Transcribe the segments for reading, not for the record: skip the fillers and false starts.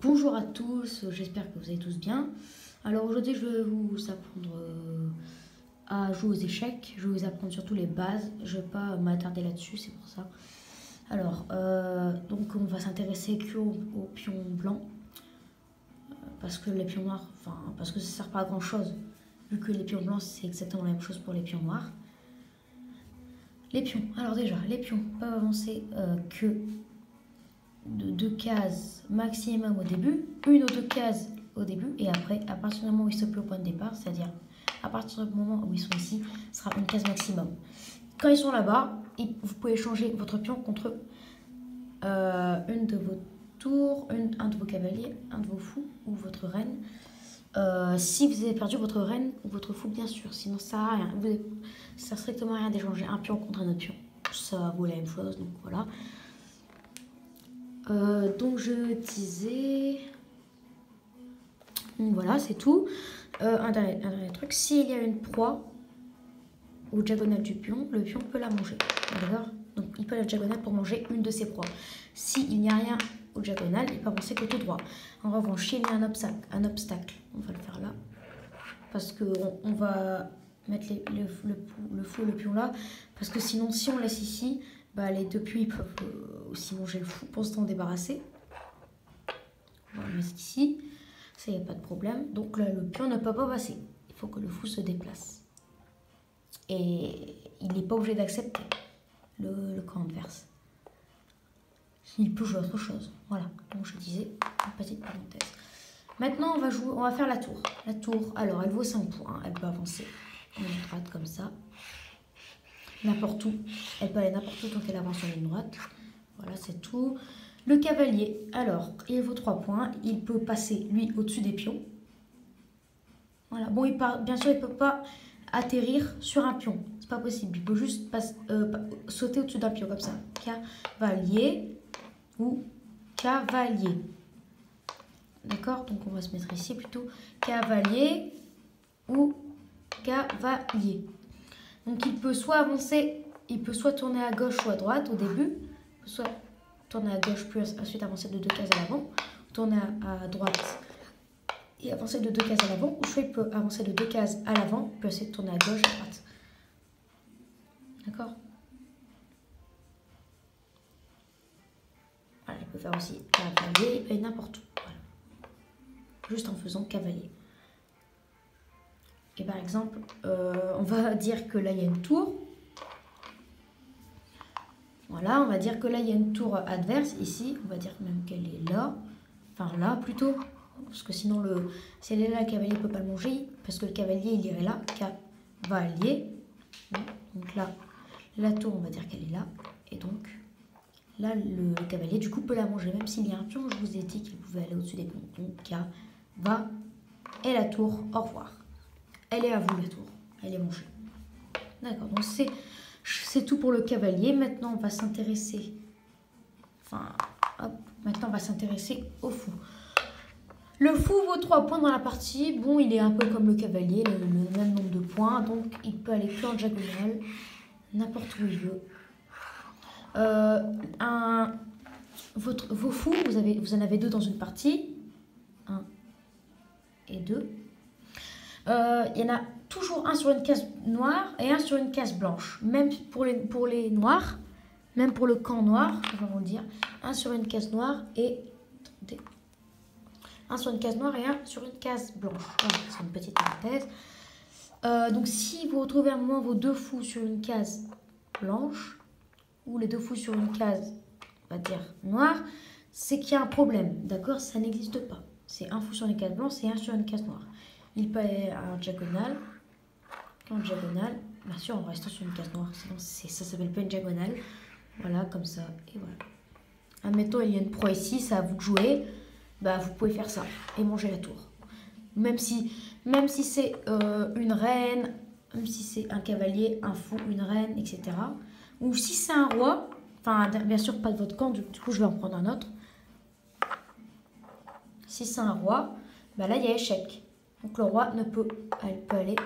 Bonjour à tous, j'espère que vous allez tous bien. Alors aujourd'hui je vais vous apprendre à jouer aux échecs, je vais vous apprendre surtout les bases, je ne vais pas m'attarder là-dessus, c'est pour ça. Alors, donc on va s'intéresser qu'aux pions blancs, parce que les pions noirs, parce que ça ne sert pas à grand chose, vu que les pions blancs c'est exactement la même chose pour les pions noirs. Les pions, alors déjà, les pions peuvent avancer que de 2 cases maximum au début, une ou 2 cases au début, et après, à partir du moment où ils sont plus au point de départ, c'est-à-dire à partir du moment où ils sont ici, ce sera une case maximum. Quand ils sont là-bas, vous pouvez changer votre pion contre une de vos tours, un de vos cavaliers, un de vos fous ou votre reine. Si vous avez perdu votre reine ou votre fou, bien sûr, sinon ça sert à rien. Ça sert strictement à rien d'échanger un pion contre un autre pion. Ça vaut la même chose, donc voilà. Donc je disais, voilà, c'est tout. Un dernier truc, s'il y a une proie au diagonale du pion, le pion peut la manger. D'accord? Donc il peut la diagonale pour manger une de ses proies. S'il n'y a rien au diagonale, il peut avancer que tout droit. En revanche, s'il y a un obstacle, on va le faire là, parce qu'on va mettre le fou et le pion là, parce que sinon, si on laisse ici, bah, les deux pions peuvent aussi manger le fou pour s'en débarrasser. On va le mettre ici, ça, il n'y a pas de problème. Donc là, le pion ne peut pas passer. Il faut que le fou se déplace. Et il n'est pas obligé d'accepter le camp adverse. Il peut jouer autre chose. Voilà, donc je disais, une petite parenthèse. Maintenant, on va faire la tour. La tour, alors, elle vaut 5 points. Elle peut avancer en ligne droite comme ça. N'importe où. Elle peut aller n'importe où tant qu'elle avance en ligne droite. Voilà, c'est tout. Le cavalier, alors, il vaut 3 points. Il peut passer, lui, au-dessus des pions. Voilà. Bon, bien sûr, il ne peut pas atterrir sur un pion. C'est pas possible. Il peut juste sauter au-dessus d'un pion, comme ça. Cavalier ou cavalier. D'accord? Donc, on va se mettre ici plutôt. Cavalier ou cavalier. Donc il peut soit avancer, il peut soit tourner à gauche ou à droite au début, soit tourner à gauche puis ensuite avancer de 2 cases à l'avant, tourner à droite et avancer de 2 cases à l'avant, ou soit il peut avancer de 2 cases à l'avant puis ensuite tourner à gauche à droite. D'accord? Voilà, il peut faire aussi cavalier et n'importe où. Voilà. Juste en faisant cavalier. Et par exemple, on va dire que là il y a une tour. Voilà, on va dire que là, il y a une tour adverse, ici. On va dire même qu'elle est là. Enfin, là, plutôt. Parce que sinon, si elle est là, le cavalier ne peut pas le manger. Parce que le cavalier, il irait là. Cavalier. Donc là, la tour, on va dire qu'elle est là. Et donc, là, le cavalier, du coup, peut la manger. Même s'il y a un pion, je vous ai dit qu'il pouvait aller au-dessus des pions. Donc, et la tour, au revoir. Elle est à vous, la tour. Elle est mangée. D'accord, donc c'est tout pour le cavalier. Maintenant, on va s'intéresser. Maintenant, on va s'intéresser au fou. Le fou vaut 3 points dans la partie. Bon, il est un peu comme le cavalier, le même nombre de points. Donc, il peut aller que en diagonale, n'importe où il veut. Vos fous, vous en avez 2 dans une partie. 1 et 2. Il y en a toujours un sur une case noire et un sur une case blanche. Même pour les noirs, même pour le camp noir, je vais vous le dire. Un sur une case noire et... Attendez. Un sur une case noire et un sur une case blanche. Voilà, c'est une petite parenthèse. Donc si vous retrouvez à un moment vos 2 fous sur une case blanche, ou les 2 fous sur une case, on va dire, noire, c'est qu'il y a un problème. D'accord? Ça n'existe pas. C'est un fou sur une case blanche et un sur une case noire. Il peut aller en diagonale. En diagonale, bien sûr, en restant sur une case noire. Sinon, ça s'appelle pas une diagonale. Voilà, comme ça. Et voilà. Admettons, il y a une proie ici, c'est à vous de jouer. Bah, vous pouvez faire ça et manger la tour. Même si c'est une reine, même si c'est un cavalier, un fou, une reine, etc. Ou si c'est un roi, enfin, bien sûr, pas de votre camp, du coup, je vais en prendre un autre. Si c'est un roi, bah là, il y a échec. Donc le roi doit aller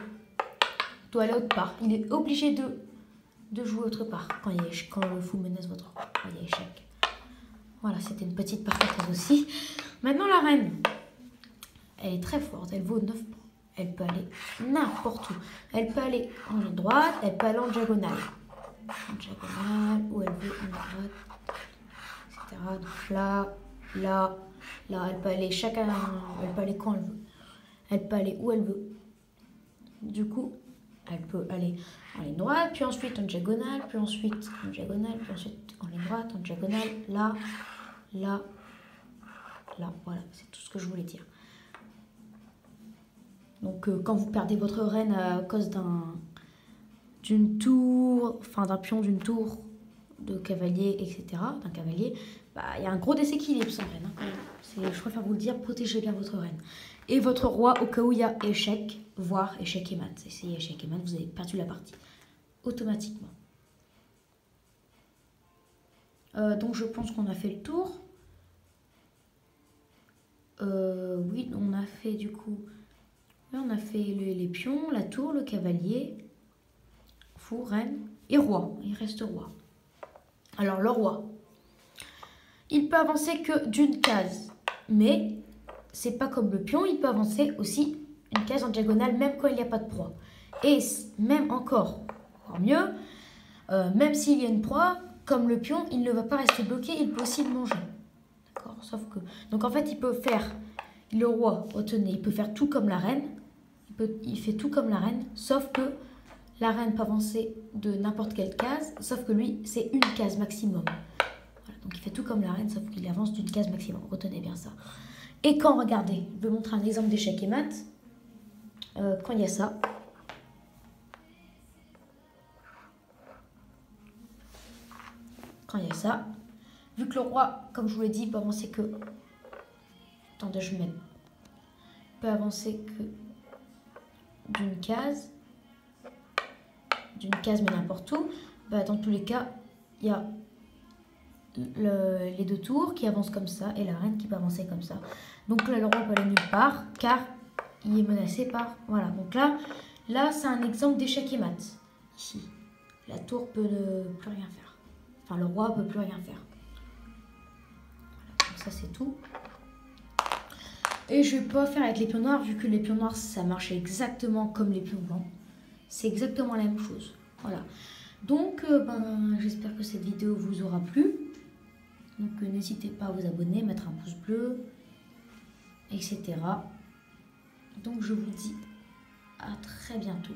autre part. Il est obligé de jouer autre part quand le fou menace votre roi. Il y a échec. Voilà, c'était une petite parenthèse aussi. Maintenant, la reine, elle est très forte. Elle vaut 9 points. Elle peut aller n'importe où. Elle peut aller en ligne droite, elle peut aller en diagonale. En diagonale, où elle veut, en droite, etc. Donc là, là, là, elle peut aller elle peut aller quand elle veut. Elle peut aller où elle veut. Du coup, elle peut aller en ligne droite, puis ensuite en diagonale, puis ensuite en diagonale, puis ensuite en ligne droite, en diagonale, là, là, là. Voilà, c'est tout ce que je voulais dire. Donc quand vous perdez votre reine à cause d'une tour, enfin d'un pion d'une tour, de cavalier, etc., d'un cavalier, bah, y a un gros déséquilibre sans reine. Hein. Je préfère vous le dire, protégez bien votre reine. Et votre roi, au cas où il y a échec, voire échec et mat. Si échec et mat, vous avez perdu la partie. Automatiquement. Donc je pense qu'on a fait le tour. Oui, on a fait du coup... Là, on a fait les pions, la tour, le cavalier, fou, reine et roi. Il reste roi. Alors le roi, il peut avancer que d'une case, mais c'est pas comme le pion, il peut avancer aussi une case en diagonale même quand il n'y a pas de proie. Et même encore mieux, même s'il y a une proie, comme le pion, il ne va pas rester bloqué, il peut aussi le manger. D'accord, sauf que... Donc en fait, il peut faire, le roi, retenez, il peut faire tout comme la reine, il fait tout comme la reine, sauf que la reine peut avancer de n'importe quelle case, sauf que lui, c'est une case maximum. Voilà, donc il fait tout comme la reine, sauf qu'il avance d'une case maximum. Retenez bien ça. Et quand, regardez, je vais vous montrer un exemple d'échec et mat. Quand il y a ça. Quand il y a ça. Vu que le roi, comme je vous l'ai dit, peut avancer que... Attendez, je mets... peut avancer que d'une case mais n'importe où, bah, dans tous les cas il y a les deux tours qui avancent comme ça et la reine qui peut avancer comme ça. Donc là le roi peut aller nulle part car il est menacé par... Voilà, donc là c'est un exemple d'échec et mat. Ici, la tour peut ne plus rien faire. Enfin le roi peut plus rien faire. Voilà, donc ça c'est tout. Et je vais pas faire avec les pions noirs, vu que les pions noirs, ça marche exactement comme les pions blancs. C'est exactement la même chose. Voilà. Donc, j'espère que cette vidéo vous aura plu. Donc, n'hésitez pas à vous abonner, mettre un pouce bleu, etc. Donc, je vous dis à très bientôt.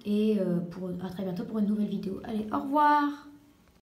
Et à très bientôt pour une nouvelle vidéo. Allez, au revoir!